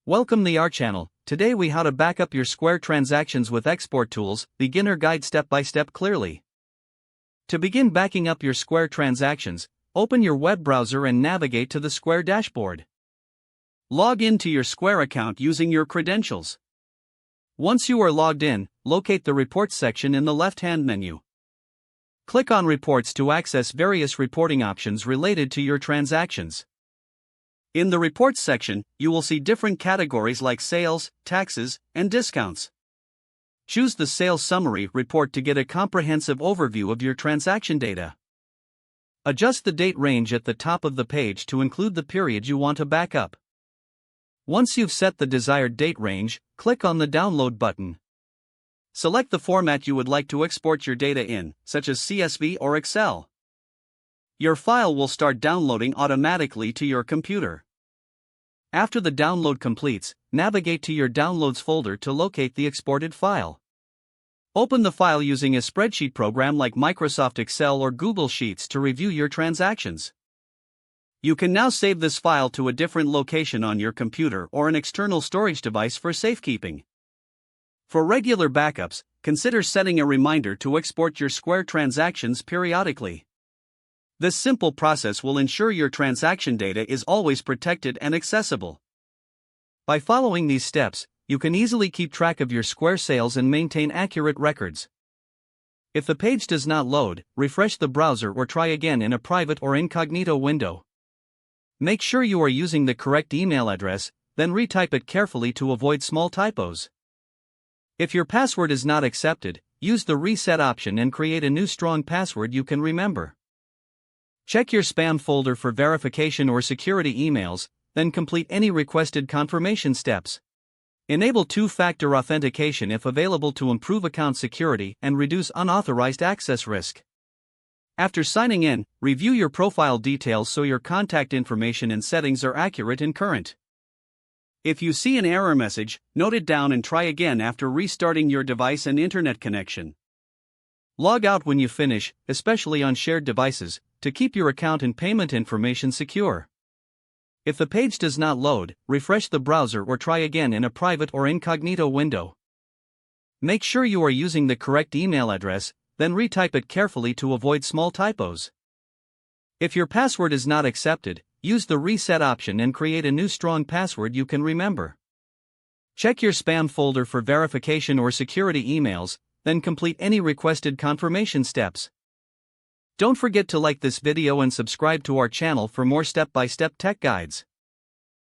Welcome to our channel. Today we how to back up your Square transactions with Export Tools, beginner guide step by step clearly. To begin backing up your Square transactions, open your web browser and navigate to the Square dashboard. Log into your Square account using your credentials. Once you are logged in, locate the Reports section in the left-hand menu. Click on Reports to access various reporting options related to your transactions. In the Reports section, you will see different categories like sales, taxes, and discounts. Choose the Sales Summary report to get a comprehensive overview of your transaction data. Adjust the date range at the top of the page to include the period you want to back up. Once you've set the desired date range, click on the Download button. Select the format you would like to export your data in, such as CSV or Excel. Your file will start downloading automatically to your computer. After the download completes, navigate to your Downloads folder to locate the exported file. Open the file using a spreadsheet program like Microsoft Excel or Google Sheets to review your transactions. You can now save this file to a different location on your computer or an external storage device for safekeeping. For regular backups, consider setting a reminder to export your Square transactions periodically. This simple process will ensure your transaction data is always protected and accessible. By following these steps, you can easily keep track of your Square sales and maintain accurate records. If the page does not load, refresh the browser or try again in a private or incognito window. Make sure you are using the correct email address, then retype it carefully to avoid small typos. If your password is not accepted, use the Reset option and create a new strong password you can remember. Check your spam folder for verification or security emails, then complete any requested confirmation steps. Enable two-factor authentication if available to improve account security and reduce unauthorized access risk. After signing in, review your profile details so your contact information and settings are accurate and current. If you see an error message, note it down and try again after restarting your device and internet connection. Log out when you finish, especially on shared devices, to keep your account and payment information secure. If the page does not load, refresh the browser or try again in a private or incognito window. Make sure you are using the correct email address, then retype it carefully to avoid small typos. If your password is not accepted, use the Reset option and create a new strong password you can remember. Check your spam folder for verification or security emails, then complete any requested confirmation steps. Don't forget to like this video and subscribe to our channel for more step-by-step tech guides.